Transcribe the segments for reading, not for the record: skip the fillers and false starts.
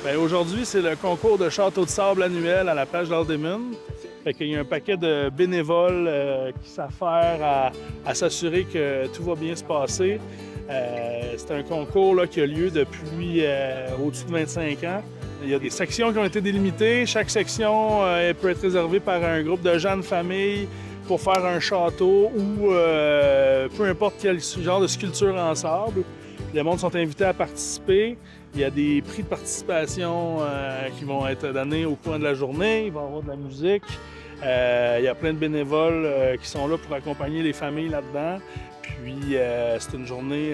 Bien, aujourd'hui, c'est le concours de château de sable annuel à la plage d'Haldimand. Fait qu'il y a un paquet de bénévoles qui s'affairent à s'assurer que tout va bien se passer. C'est un concours là, qui a lieu depuis au-dessus de 25 ans. Il y a des sections qui ont été délimitées. Chaque section peut être réservée par un groupe de jeunes familles pour faire un château ou peu importe quel genre de sculpture en sable. Les mondes sont invités à participer. Il y a des prix de participation qui vont être donnés au cours de la journée. Il va y avoir de la musique. Il y a plein de bénévoles qui sont là pour accompagner les familles là-dedans. Puis c'est une journée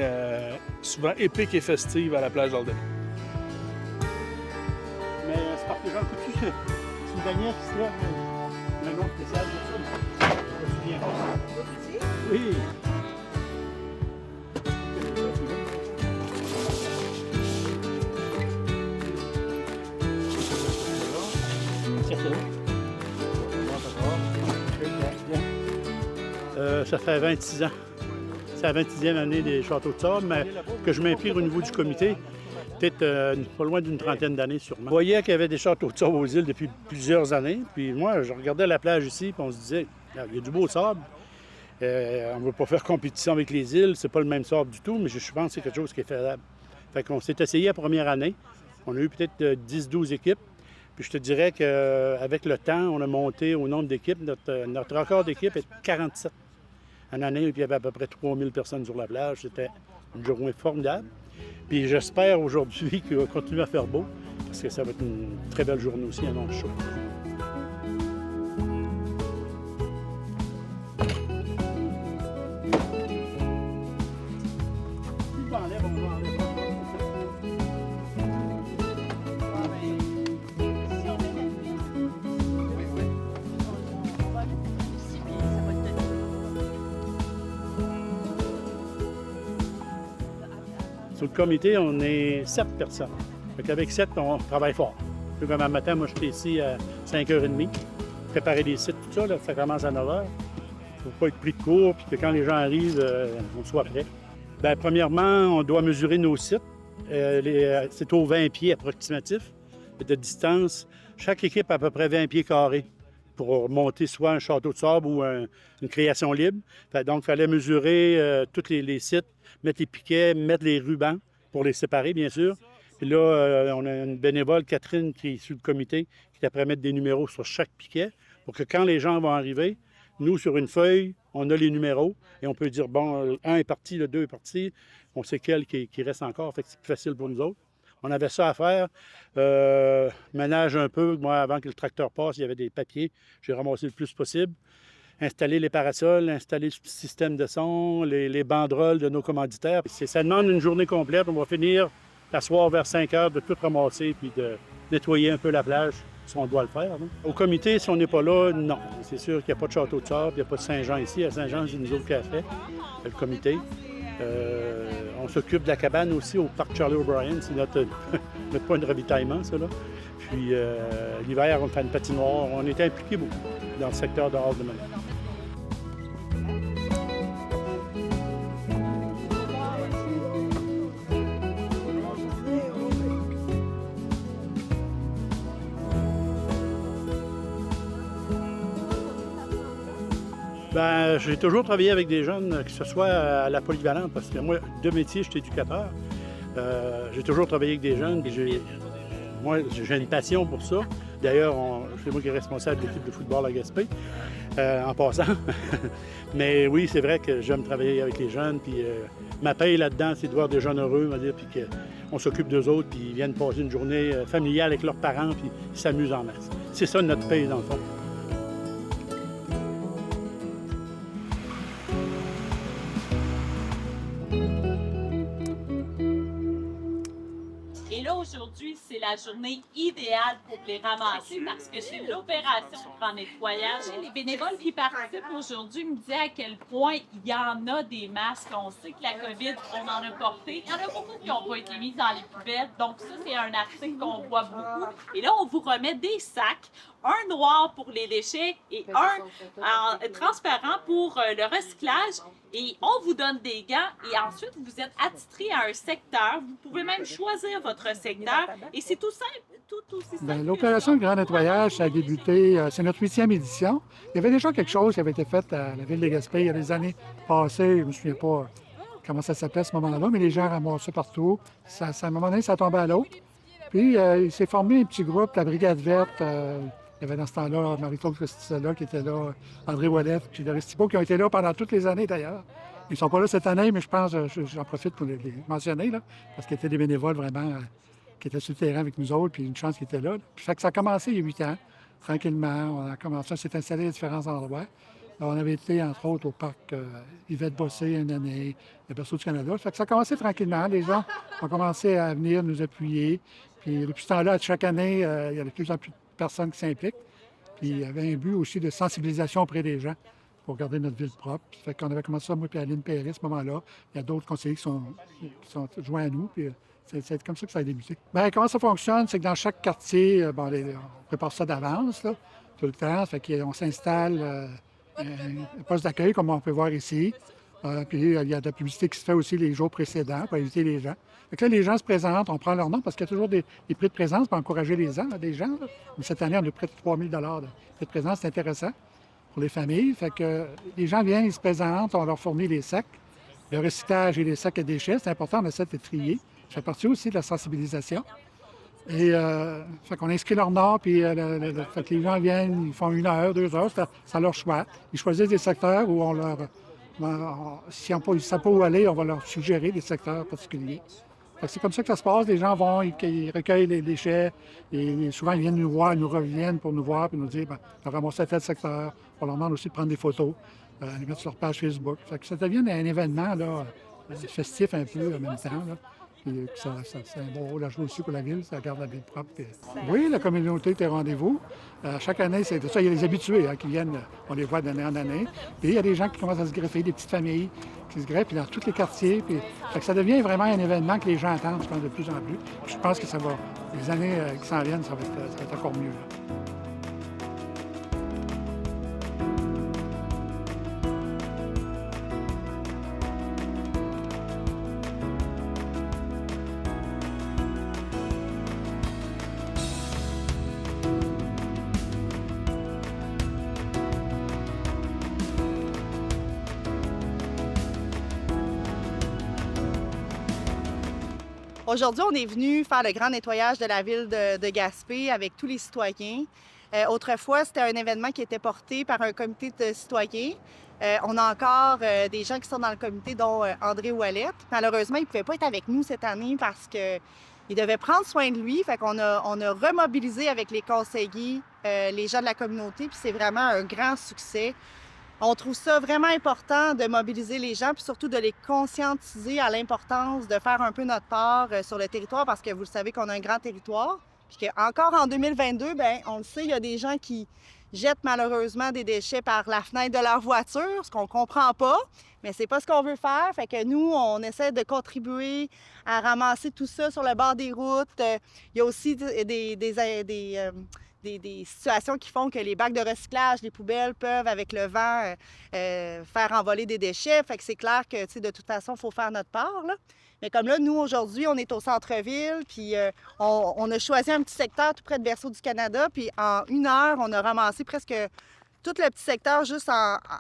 souvent épique et festive à la plage d'Haldimand. Mais c'est parce que Jean Coutu, c'est une bannière qui se lève. Un nom spécial de ça. Je me souviens pas. Oui. Ça fait 26 ans. C'est la 26e année des Châteaux de sable, mais que je m'implique au niveau du comité. Peut-être pas loin d'une trentaine d'années sûrement. On voyait qu'il y avait des châteaux de sable aux îles depuis plusieurs années. Puis moi, je regardais la plage ici, puis on se disait, il y a du beau sable. On ne veut pas faire compétition avec les îles, c'est pas le même sable du tout, mais je pense que c'est quelque chose qui est faisable. Fait qu'on s'est essayé la première année. On a eu peut-être 10-12 équipes. Puis je te dirais qu'avec le temps, on a monté au nombre d'équipes. Notre record d'équipe est 47. En année, puis il y avait à peu près 3000 personnes sur la plage. C'était une journée formidable. Puis j'espère aujourd'hui qu'il va continuer à faire beau, parce que ça va être une très belle journée aussi, annonce chaud. Sur le comité, on est 7 personnes. Avec 7, on travaille fort. Puis comme un matin, moi, j'étais ici à 5h30, préparer des sites, tout ça, là, ça commence à 9h. Il ne faut pas être pris de court, puis que quand les gens arrivent, on soit prêt. Bien, premièrement, on doit mesurer nos sites. C'est aux 20 pieds approximatifs de distance. Chaque équipe a à peu près 20 pieds carrés pour monter soit un château de sable ou une création libre. Donc, il fallait mesurer tous les sites, mettre les piquets, mettre les rubans pour les séparer, bien sûr. Puis là, on a une bénévole, Catherine, qui est sur le comité, qui est après mettre des numéros sur chaque piquet pour que quand les gens vont arriver, nous, sur une feuille, on a les numéros et on peut dire, bon, le 1 est parti, le 2 est parti, on sait quel qui reste encore, fait que c'est plus facile pour nous autres. On avait ça à faire. Ménage un peu. Moi, avant que le tracteur passe, il y avait des papiers. J'ai ramassé le plus possible. Installer les parasols, installer le système de son, les banderoles de nos commanditaires. Ça demande une journée complète. On va finir l'asseoir vers 5 heures de tout ramasser puis de nettoyer un peu la plage, si on doit le faire. Non? Au comité, si on n'est pas là, non. C'est sûr qu'il n'y a pas de château de sable, il n'y a pas de Saint-Jean ici. À Saint-Jean, c'est nous autres qui a fait, le comité. On s'occupe de la cabane aussi au parc Charlie O'Brien. C'est notre point de ravitaillement, ça, là. Puis l'hiver, on fait une patinoire. On est impliqués beaucoup dans le secteur de Haldimand. Bien, j'ai toujours travaillé avec des jeunes, que ce soit à la polyvalente, parce que moi, de métier, je suis éducateur. J'ai toujours travaillé avec des jeunes, et moi, j'ai une passion pour ça. D'ailleurs, c'est moi qui est responsable de l'équipe de football à Gaspé, en passant. Mais oui, c'est vrai que j'aime travailler avec les jeunes, puis ma paye là-dedans, c'est de voir des jeunes heureux, on va dire, puis qu'on s'occupe d'eux autres, puis ils viennent passer une journée familiale avec leurs parents, puis ils s'amusent en masse. C'est ça notre paye, dans le fond. Et là, aujourd'hui, c'est la journée idéale pour les ramasser parce que c'est l'opération de grand nettoyage. Et les bénévoles qui participent aujourd'hui me disaient à quel point il y en a des masques. On sait que la COVID, on en a porté. Il y en a beaucoup qui n'ont pas été mis dans les poubelles. Donc ça, c'est un article qu'on voit beaucoup. Et là, on vous remet des sacs un noir pour les déchets et un transparent pour le recyclage. Et on vous donne des gants et ensuite vous êtes attitré à un secteur. Vous pouvez même choisir votre secteur et c'est tout simple, tout aussi simple. Bien, l'opération de grand nettoyage, ça a débuté, c'est notre 8e édition. Il y avait déjà quelque chose qui avait été fait à la ville de Gaspé il y a des années passées. Je ne me souviens pas comment ça s'appelait à ce moment-là, mais les gens ramassaient partout. À un moment donné, ça tombait à l'eau. Puis, il s'est formé un petit groupe, la Brigade verte. Il y avait dans ce temps-là Marie-Claude Christella qui était là, André Ouellet, puis Doris Thibault, qui ont été là pendant toutes les années d'ailleurs. Ils ne sont pas là cette année, mais je pense, j'en profite pour les mentionner, là, parce qu'ils étaient des bénévoles vraiment qui étaient sur le terrain avec nous autres, puis une chance qu'ils étaient là. Puis, fait que ça a commencé il y a 8 ans, tranquillement. On a commencé à s'être installé à différents endroits. On avait été, entre autres, au parc Yvette Bossé une année, le Berceau du Canada. Fait que ça a commencé tranquillement. Les gens ont commencé à venir nous appuyer. Puis depuis ce temps-là, chaque année, il y a de plus en plus de personnes qui s'impliquent. Puis il y avait un but aussi de sensibilisation auprès des gens pour garder notre ville propre. Fait qu'on avait commencé ça, moi et Aline Perry, à ce moment-là. Il y a d'autres conseillers qui sont joints à nous. Puis c'est comme ça que ça a débuté. Bien, comment ça fonctionne? C'est que dans chaque quartier, on prépare ça d'avance, là, tout le temps. Fait qu'on s'installe un poste d'accueil, comme on peut voir ici. Puis il y a de la publicité qui se fait aussi les jours précédents pour inviter les gens. Fait que là, les gens se présentent, on prend leur nom parce qu'il y a toujours des prix de présence pour encourager les gens, des gens. Là. Mais cette année, on a près de 3 000 de prix de présence. C'est intéressant pour les familles. Fait que les gens viennent, ils se présentent, on leur fournit les sacs. Le recyclage et les sacs à déchets, c'est important, on essaie de trier. Ça fait partie aussi de la sensibilisation. Et fait qu'on inscrit leur nom, puis fait que les gens viennent, ils font 1 heure, 2 heures, c'est à leur choix. Ils choisissent des secteurs où on leur... si ils ne savent pas où aller, on va leur suggérer des secteurs particuliers. Fait que c'est comme ça que ça se passe. Les gens vont, ils recueillent les déchets, et souvent ils viennent nous voir, ils nous reviennent pour nous voir, puis nous dire, on va ramasser à tel secteur. On leur demande aussi de prendre des photos, les mettre sur leur page Facebook. Fait que ça devient un événement là, festif un peu en même temps. Là. Puis c'est un bon rôle à jouer aussi pour la ville, ça garde la ville propre. Puis... Oui, la communauté est au rendez-vous. Chaque année, c'est ça. Il y a les habitués qui viennent, on les voit d'année en année. Puis il y a des gens qui commencent à se greffer, des petites familles qui se greffent, puis dans tous les quartiers. Puis fait que ça devient vraiment un événement que les gens attendent, je pense, de plus en plus. Puis je pense que ça va, les années qui s'en viennent, ça va être encore mieux. Là. Aujourd'hui, on est venu faire le grand nettoyage de la ville de Gaspé avec tous les citoyens. Autrefois, c'était un événement qui était porté par un comité de citoyens. On a encore des gens qui sont dans le comité, dont André Ouellet. Malheureusement, il ne pouvait pas être avec nous cette année parce qu'il devait prendre soin de lui. Fait qu'on a remobilisé avec les conseillers les gens de la communauté, puis c'est vraiment un grand succès. On trouve ça vraiment important de mobiliser les gens, puis surtout de les conscientiser à l'importance de faire un peu notre part sur le territoire, parce que vous le savez qu'on a un grand territoire, puis qu'encore en 2022, bien, on le sait, il y a des gens qui jettent malheureusement des déchets par la fenêtre de leur voiture, ce qu'on comprend pas, mais c'est pas ce qu'on veut faire. Fait que nous, on essaie de contribuer à ramasser tout ça sur le bord des routes. Il y a aussi des situations qui font que les bacs de recyclage, les poubelles peuvent, avec le vent, faire envoler des déchets. Fait que c'est clair que, tu sais, de toute façon, il faut faire notre part, là. Mais comme là, nous, aujourd'hui, on est au centre-ville, puis on a choisi un petit secteur tout près de Berceau du Canada, puis en 1 heure, on a ramassé presque tout le petit secteur juste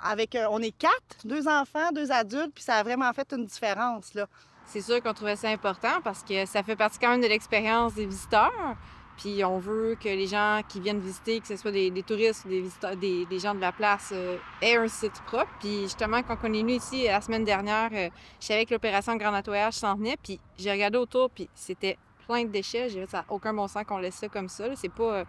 avec... on est 4, 2 enfants, 2 adultes, puis ça a vraiment fait une différence, là. C'est sûr qu'on trouvait ça important parce que ça fait partie quand même de l'expérience des visiteurs. Puis on veut que les gens qui viennent visiter, que ce soit des touristes ou des visiteurs, des gens de la place, aient un site propre. Puis justement, quand on est venu ici la semaine dernière, je savais que l'opération Grand Nettoyage s'en venait. Puis j'ai regardé autour, puis c'était plein de déchets. J'ai dit, ça n'a aucun bon sens qu'on laisse ça comme ça. Là. C'est pas...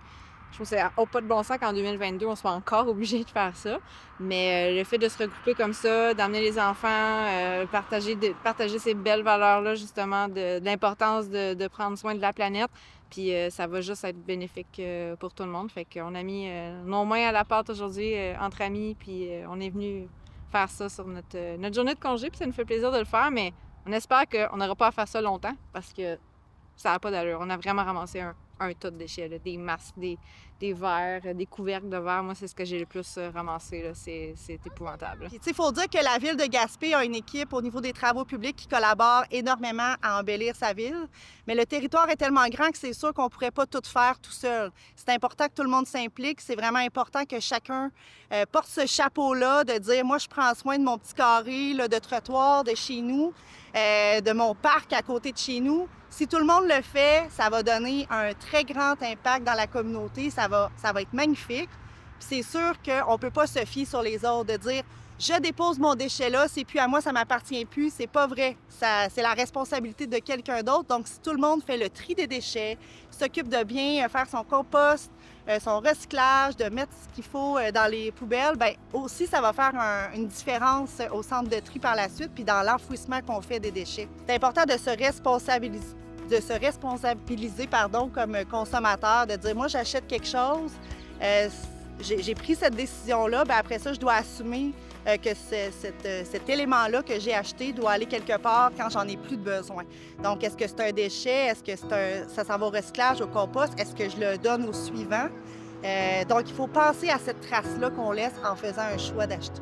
Je trouve que ça n'a pas de bon sens qu'en 2022, on soit encore obligé de faire ça. Mais le fait de se regrouper comme ça, d'emmener les enfants, partager ces belles valeurs-là, justement, de l'importance de prendre soin de la planète, puis ça va juste être bénéfique pour tout le monde. Fait qu'on a mis nos mains à la pâte aujourd'hui entre amis, puis on est venu faire ça sur notre journée de congé, puis ça nous fait plaisir de le faire, mais on espère qu'on n'aura pas à faire ça longtemps, parce que ça n'a pas d'allure. On a vraiment ramassé un tas de déchets, là, des masques, des des verres, des couvercles de verre. Moi, c'est ce que j'ai le plus ramassé, là. C'est épouvantable. Puis, tu sais, il faut dire que la Ville de Gaspé a une équipe au niveau des travaux publics qui collabore énormément à embellir sa ville. Mais le territoire est tellement grand que c'est sûr qu'on ne pourrait pas tout faire tout seul. C'est important que tout le monde s'implique. C'est vraiment important que chacun porte ce chapeau-là de dire, moi, je prends soin de mon petit carré là, de trottoir de chez nous, de mon parc à côté de chez nous. Si tout le monde le fait, ça va donner un très grand impact dans la communauté. Ça va être magnifique. Puis c'est sûr qu'on ne peut pas se fier sur les autres, de dire je dépose mon déchet là, c'est plus à moi, ça ne m'appartient plus. C'est pas vrai. C'est la responsabilité de quelqu'un d'autre. Donc, si tout le monde fait le tri des déchets, s'occupe de bien faire son compost, son recyclage, de mettre ce qu'il faut dans les poubelles, bien aussi, ça va faire une différence au centre de tri par la suite, puis dans l'enfouissement qu'on fait des déchets. C'est important de se responsabiliser comme consommateur, de dire moi, j'achète quelque chose. J'ai pris cette décision-là, bien après ça, je dois assumer que cet élément-là que j'ai acheté doit aller quelque part quand j'en ai plus de besoin. Donc, est-ce que c'est un déchet? Est-ce que ça s'en va au recyclage, au compost? Est-ce que je le donne au suivant? Donc, il faut penser à cette trace-là qu'on laisse en faisant un choix d'acheter.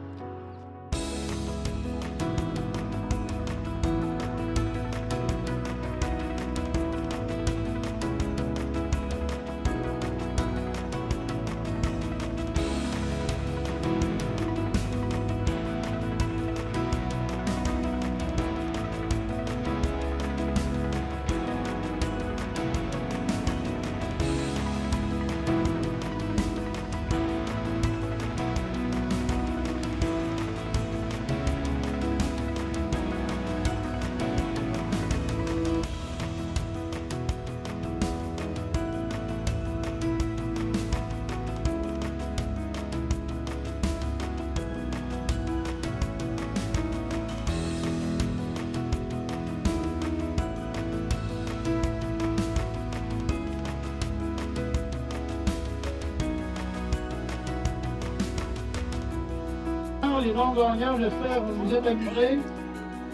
Les bons gagnants, j'espère que vous vous êtes amusés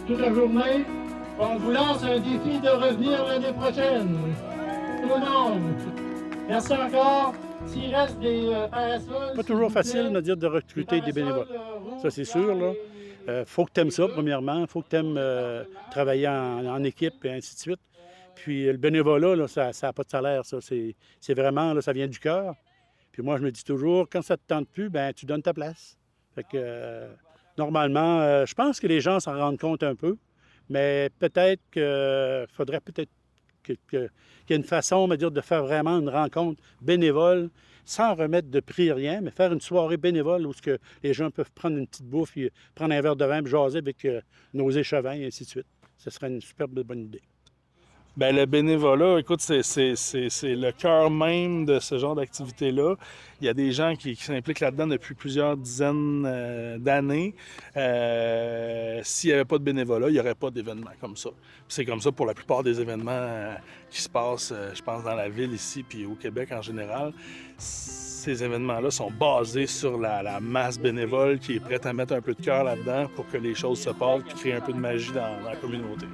toute la journée. On vous lance un défi de revenir l'année prochaine. Tout le monde. Merci encore. S'il reste des parasol... Pas toujours facile de recruter des bénévoles. Ça, c'est sûr. Faut que tu aimes ça, premièrement. Il faut que tu aimes travailler en équipe et ainsi de suite. Puis le bénévolat, là, ça n'a pas de salaire. Ça. C'est vraiment, là, ça vient du cœur. Puis moi, je me dis toujours, quand ça ne te tente plus, ben tu donnes ta place. Fait que, normalement, je pense que les gens s'en rendent compte un peu, mais peut-être qu'il faudrait qu'il y ait une façon, on va dire, de faire vraiment une rencontre bénévole, sans remettre de prix rien, mais faire une soirée bénévole où que les gens peuvent prendre une petite bouffe, et prendre un verre de vin et jaser avec nos échevins et ainsi de suite. Ce serait une superbe bonne idée. Bien, le bénévolat, écoute, c'est le cœur même de ce genre d'activité-là. Il y a des gens qui s'impliquent là-dedans depuis plusieurs dizaines d'années. S'il n'y avait pas de bénévolat, il n'y aurait pas d'événements comme ça. Puis c'est comme ça pour la plupart des événements qui se passent, je pense, dans la ville ici puis au Québec en général. Ces événements-là sont basés sur la masse bénévole qui est prête à mettre un peu de cœur là-dedans pour que les choses se passent et créer un peu de magie dans la communauté.